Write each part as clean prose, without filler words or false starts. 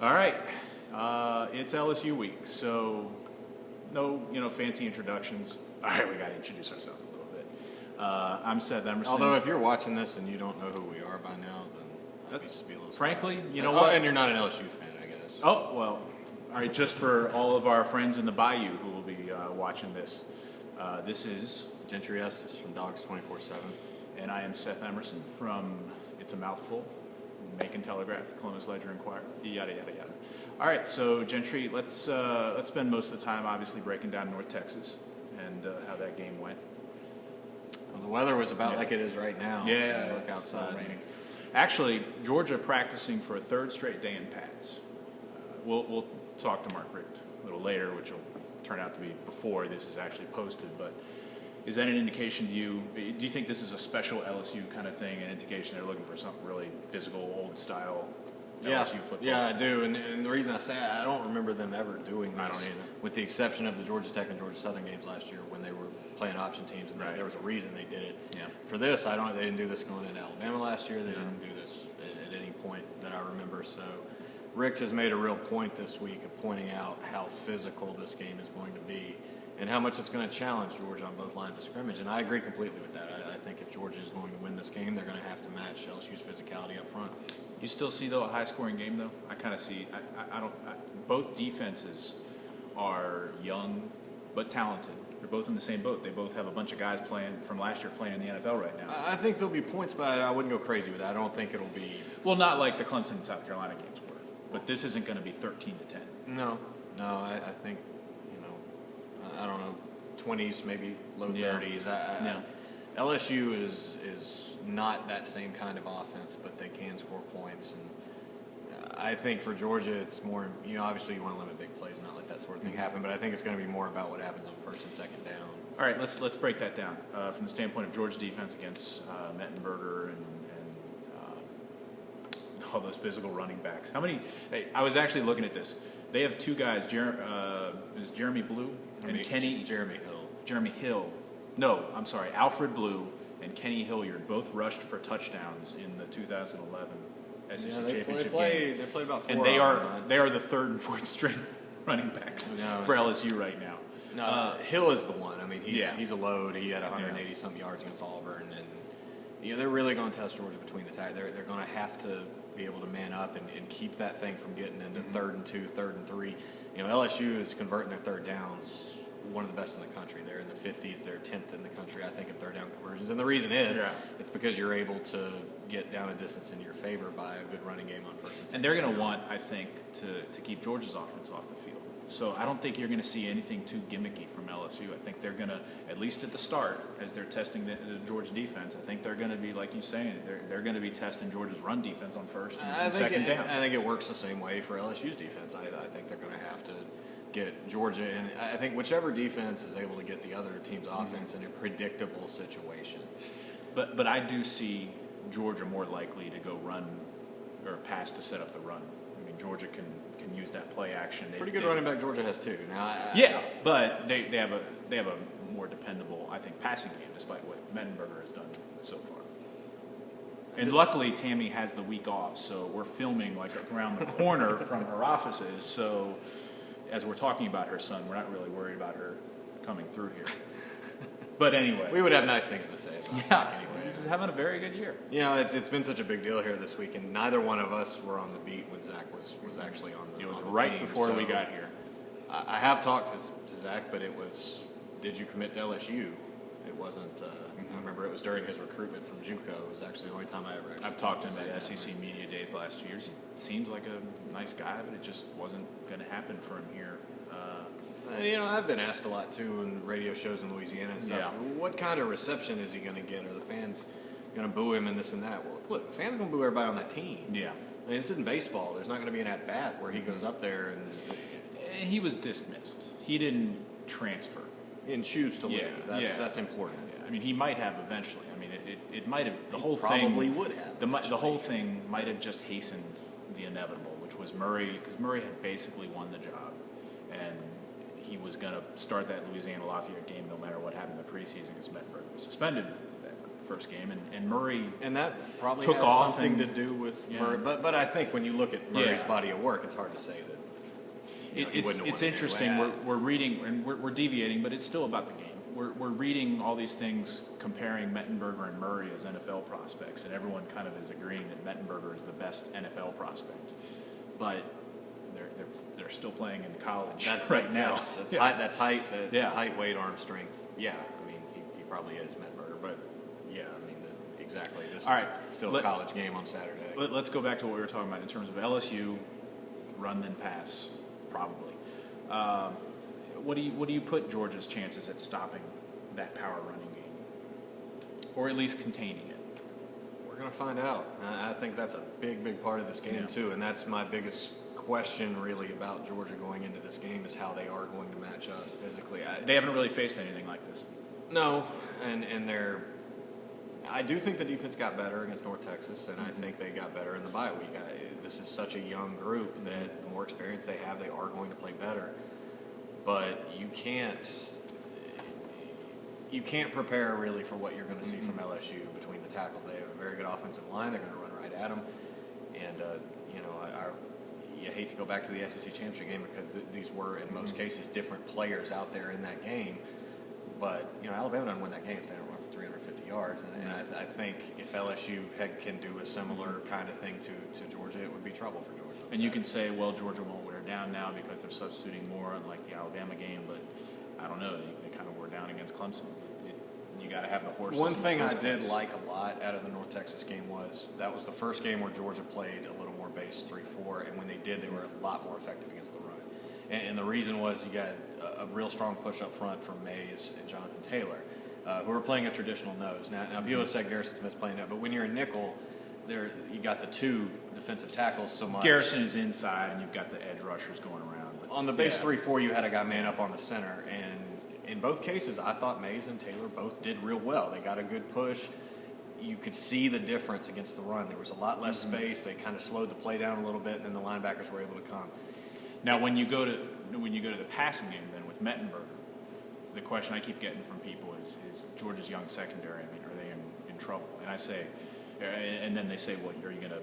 All right, it's LSU week, so no, fancy introductions. All right, we got to introduce ourselves a little bit. I'm Seth Emerson. Although, if you're watching this and you don't know who we are by now, then I'd be a little frankly, surprised. you know what? And you're not an LSU fan, I guess. Oh, well, all right, just for all of our friends in the Bayou who will be watching this, this is Gentry and Seth from Dogs 24/7. and I am Seth Emerson from It's a Mouthful, Macon Telegraph, Columbus Ledger Inquirer, yada, yada, yada. All right, so Gentry, let's spend most of the time obviously breaking down North Texas and how that game went. Well, the weather was about like it is right now. Yeah, look outside. Actually, Georgia practicing for a third straight day in pads. We'll talk to Mark Richt a little later, which will turn out to be before this is actually posted, but is that an indication to you? Do you think this is a special LSU kind of thing, an indication they're looking for something really physical, old-style LSU football? Yeah, I do. And the reason I say I don't remember them ever doing this. I don't either. With the exception of the Georgia Tech and Georgia Southern games last year when they were playing option teams, and Right. there was a reason they did it. Yeah. For this, they didn't do this going into Alabama last year. They didn't do this at any point that I remember. So Rick has made a real point this week of pointing out how physical this game is going to be and how much it's going to challenge Georgia on both lines of scrimmage. And I agree completely with that. I think if Georgia is going to win this game, they're going to have to match LSU's physicality up front. You still see, though, a high-scoring game, though? I kind of see both defenses are young but talented. They're both in the same boat. They both have a bunch of guys playing from last year playing in the NFL right now. I think there'll be points, but I wouldn't go crazy with that. I don't think it'll be... Well, not like the Clemson and South Carolina games were, but this isn't going to be 13-10. No, I think, I don't know, 20s, maybe low 30s. LSU is not that same kind of offense, but they can score points. And I think for Georgia, it's more, obviously you want to limit big plays and not let that sort of thing happen, but I think it's going to be more about what happens on first and second down. All right, let's break that down from the standpoint of Georgia's defense against Mettenberger and all those physical running backs. How many? I was actually looking at this. They have two guys. Is Jeremy Blue and Kenny Jeremy Hill. No, I'm sorry. Alfred Blue and Kenny Hilliard both rushed for touchdowns in the 2011 SEC championship game. They played about 4. And they are the third and fourth string running backs for LSU right now. No, Hill is the one. I mean, he's a load. He had 180-something yards against Auburn, and they're really going to test Georgia between the tackles. They're going to have to be able to man up and keep that thing from getting into 3rd and 2, 3rd and 3. LSU is converting their third downs one of the best in the country. They're in the 50s. They're 10th in the country, I think, in third down conversions. And the reason is it's because you're able to get down a distance in your favor by a good running game on first and second. And they're going to want, I think, to keep Georgia's offense off the field. So I don't think you're going to see anything too gimmicky from LSU. I think they're going to, at least at the start, as they're testing the Georgia defense, I think they're going to be, like you're saying, they're going to be testing Georgia's run defense on first and second down. I think it works the same way for LSU's defense. I think they're going to have to get Georgia, and I think whichever defense is able to get the other team's offense in a predictable situation. But I do see Georgia more likely to go run or pass to set up the run. I mean, Georgia can use that play action. Pretty good running back Georgia has too. Now, but they have a more dependable, I think, passing game, despite what Mettenberger has done so far. And luckily, Tammy has the week off, so we're filming like around the corner from her offices. So as we're talking about her son, we're not really worried about her coming through here. But anyway, we would have nice things to say about Zach anyway. He's having a very good year. It's been such a big deal here this week, and neither one of us were on the beat when Zach was actually on the. It was on the right team, before so we got here. I have talked to Zach, but it was, did you commit to LSU? It wasn't. I remember it was during his recruitment from JUCO. It was actually the only time I ever. I've talked to him at SEC Media Days last 2 years. He seems like a nice guy, but it just wasn't going to happen for him here. I've been asked a lot too in radio shows in Louisiana and stuff. Yeah. What kind of reception is he going to get? Are the fans going to boo him and this and that? Well, look, fans are going to boo everybody on that team. Yeah. I mean, this isn't baseball. There's not going to be an at-bat where he goes up there and he was dismissed. He didn't transfer. And choose to leave. That's important. Yeah. I mean, he might have eventually. I mean, it might have. The whole probably thing would have. The whole thing might have just hastened the inevitable, which was Murray, because Murray had basically won the job, and he was going to start that Louisiana Lafayette game no matter what happened in the preseason because Mettenberger was suspended first game, and Murray and that probably took has off something to do with Murray. But I think when you look at Murray's body of work, it's hard to say that. It's interesting. We're reading, and we're deviating, but it's still about the game. We're reading all these things comparing Mettenberger and Murray as NFL prospects, and everyone kind of is agreeing that Mettenberger is the best NFL prospect. But they're still playing in college right now. That's height, height, weight, arm strength. Yeah, I mean he probably is Mettenberger, but yeah, I mean exactly. This is still a college game on Saturday. Let's go back to what we were talking about in terms of LSU, run then pass, probably. What do you put Georgia's chances at stopping that power running game, or at least containing it? We're going to find out. I think that's a big part of this game too, and that's my biggest question really about Georgia going into this game is how they are going to match up physically. They haven't really faced anything like this. No, and I do think the defense got better against North Texas, and I think they got better in the bye week. This is such a young group that the more experience they have, they are going to play better. But you can't prepare really for what you're going to see from LSU between the tackles. They have a very good offensive line. They're going to run right at them. And, you hate to go back to the SEC championship game because these were, in most cases, different players out there in that game. But, Alabama doesn't win that game if they don't run for 350 yards. And I think if LSU can do a similar kind of thing to Georgia, it would be trouble for Georgia. And you can say, well, Georgia won't wear down now because they're substituting more, unlike the Alabama game. But I don't know. They kind of wore down against Clemson. You got to have the horses. One thing I did like a lot out of the North Texas game was that was the first game where Georgia played a little more base 3-4, and when they did, they were a lot more effective against the run. And the reason was you got a real strong push up front from Mays and Jonathan Taylor, who are playing a traditional nose. Now people have said Garrison Smith's playing that, but when you're in nickel, you got the two defensive tackles so much. Garrison is inside, and you've got the edge rushers going around. On the base 3-4, you had a guy man up on the center, and in both cases, I thought Mays and Taylor both did real well. They got a good push. You could see the difference against the run. There was a lot less space. They kind of slowed the play down a little bit, and then the linebackers were able to come. Now, when you go to the passing game, then with Mettenberger, the question I keep getting from people is Georgia's young secondary. I mean, are they in trouble? And I say, and then they say, well, are you going to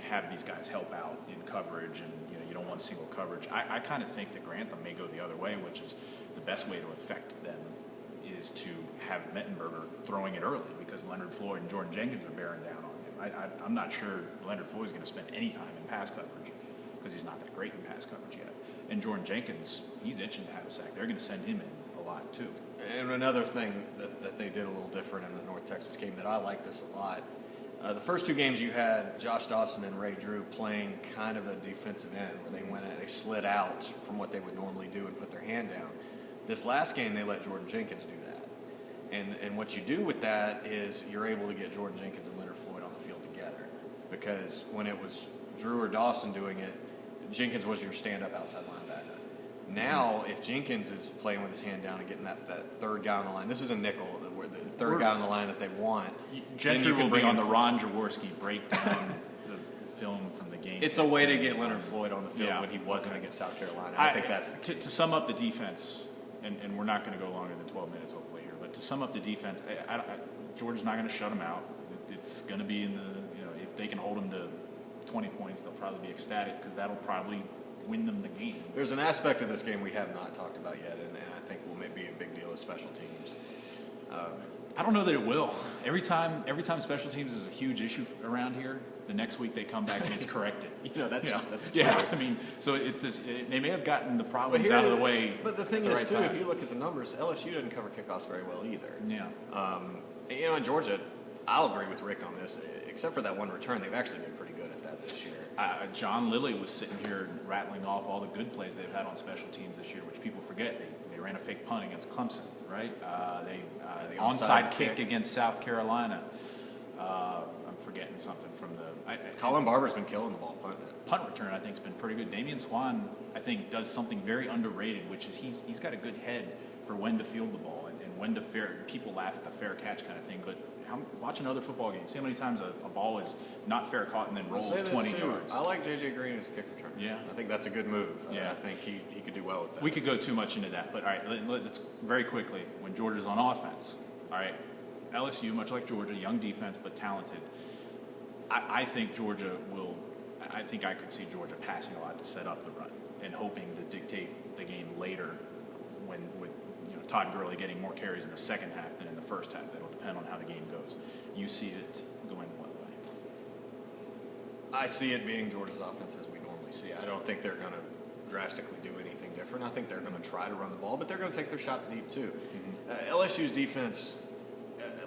have these guys help out in coverage, and you don't want single coverage? I kind of think that Grantham may go the other way, which is the best way to affect them is to have Mettenberger throwing it early because Leonard Floyd and Jordan Jenkins are bearing down on him. I'm not sure Leonard Floyd is going to spend any time in pass coverage because he's not that great in pass coverage yet. And Jordan Jenkins, he's itching to have a sack. They're going to send him in a lot too. And another thing that they did a little different in the North Texas game that I like this a lot, the first two games you had Josh Dawson and Ray Drew playing kind of a defensive end where they slid out from what they would normally do and put their hand down. This last game, they let Jordan Jenkins do that. And what you do with that is you're able to get Jordan Jenkins and Leonard Floyd on the field together. Because when it was Drew or Dawson doing it, Jenkins was your stand-up outside linebacker. Now, if Jenkins is playing with his hand down and getting that third guy on the line, this is a nickel, where the third guy on the line that they want. Gentry will bring on the Ron Jaworski breakdown the film from the game. It's a way to get Leonard Floyd on the field when he wasn't against South Carolina. I think that's the key. To sum up the defense. And we're not going to go longer than 12 minutes, hopefully, here. But to sum up the defense, Georgia's not going to shut them out. It's going to be in the, if they can hold them to 20 points, they'll probably be ecstatic because that'll probably win them the game. There's an aspect of this game we have not talked about yet, and I think will maybe be a big deal with special teams. I don't know that it will. Every time special teams is a huge issue around here, the next week they come back and it's corrected. That's true. Yeah, I mean, so it's this. They may have gotten the problems out of the way. But the thing is, too, if you look at the numbers, LSU doesn't cover kickoffs very well either. Yeah. In Georgia, I'll agree with Rick on this. Except for that one return, they've actually been pretty good at that this year. John Lilly was sitting here rattling off all the good plays they've had on special teams this year, which people forget. They ran a fake punt against Clemson, right? The onside kick against South Carolina. I'm forgetting something from the. Colin Barber's been killing the ball punting. Punt return, I think, has been pretty good. Damian Swan, I think, does something very underrated, which is he's got a good head for when to field the ball and when to people laugh at the fair catch kind of thing, but. Watching other football games, see how many times a ball is not fair caught and then rolls 20 yards. I like J.J. Green as a kick returner. Yeah. I think that's a good move. Yeah. I think he could do well with that. We could go too much into that, but all right, let's very quickly, when Georgia's on offense, all right, LSU, much like Georgia, young defense but talented. I think Georgia will. I think I could see Georgia passing a lot to set up the run and hoping to dictate the game later, when with Todd Gurley getting more carries in the second half than in the first half. That'll depend on how the game goes. You see it going what way? I see it being Georgia's offense as we normally see. I don't think they're going to drastically do anything different. I think they're going to try to run the ball, but they're going to take their shots deep too. Mm-hmm. LSU's defense,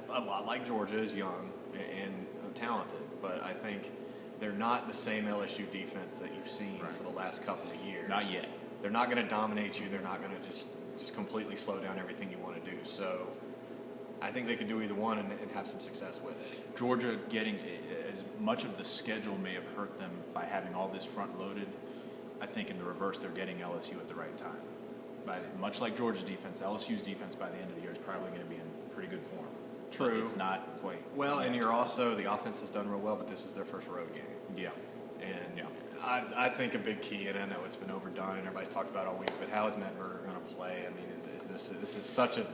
a lot like Georgia, is young and talented, but I think they're not the same LSU defense that you've seen for the last couple of years. Not yet. They're not going to dominate you. They're not going to just completely slow down everything you want to do. So I think they could do either one and have some success with it. Georgia getting as much of the schedule may have hurt them by having all this front loaded. I think in the reverse, they're getting LSU at the right time. Much like Georgia's defense, LSU's defense by the end of the year is probably going to be in pretty good form. True. But it's not quite. Well, and you're also, the offense has done real well, but this is their first road game. Yeah. And I think a big key, and I know it's been overdone and everybody's talked about it all week, but how is Medberger going to play? I mean, is this is such a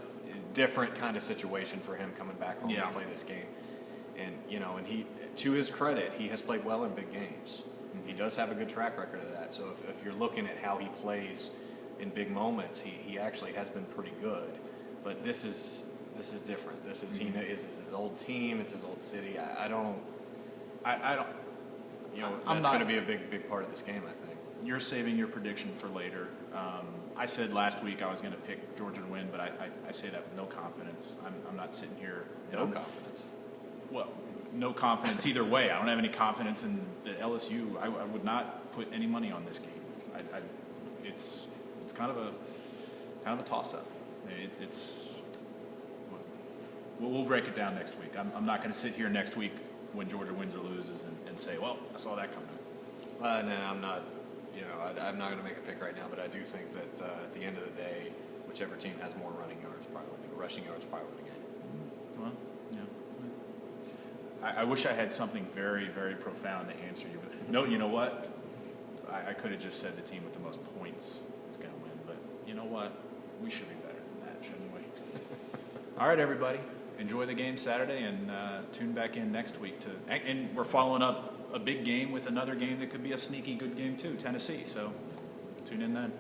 different kind of situation for him coming back home to play this game. And, and he, to his credit, he has played well in big games. Mm-hmm. He does have a good track record of that. So if you're looking at how he plays in big moments, he actually has been pretty good. But this is different. This is this is his old team. It's his old city. I don't. That's going to be a big part of this game, I think. You're saving your prediction for later. I said last week I was going to pick Georgia to win, but I say that with no confidence. I'm not sitting here. No confidence. Well, no confidence either way. I don't have any confidence in the LSU. I would not put any money on this game. It's kind of a toss-up. We'll break it down next week. I'm not going to sit here next week when Georgia wins or loses and say, well, I saw that coming. And then I'm not, I'm not going to make a pick right now, but I do think that at the end of the day, whichever team has more rushing yards probably win the game. Well, I wish I had something very, very profound to answer you. But no, you know what? I could have just said the team with the most points is going to win. But you know what? We should be better than that, shouldn't we? All right, everybody. Enjoy the game Saturday and tune back in next week. And we're following up a big game with another game that could be a sneaky good game too, Tennessee. So tune in then.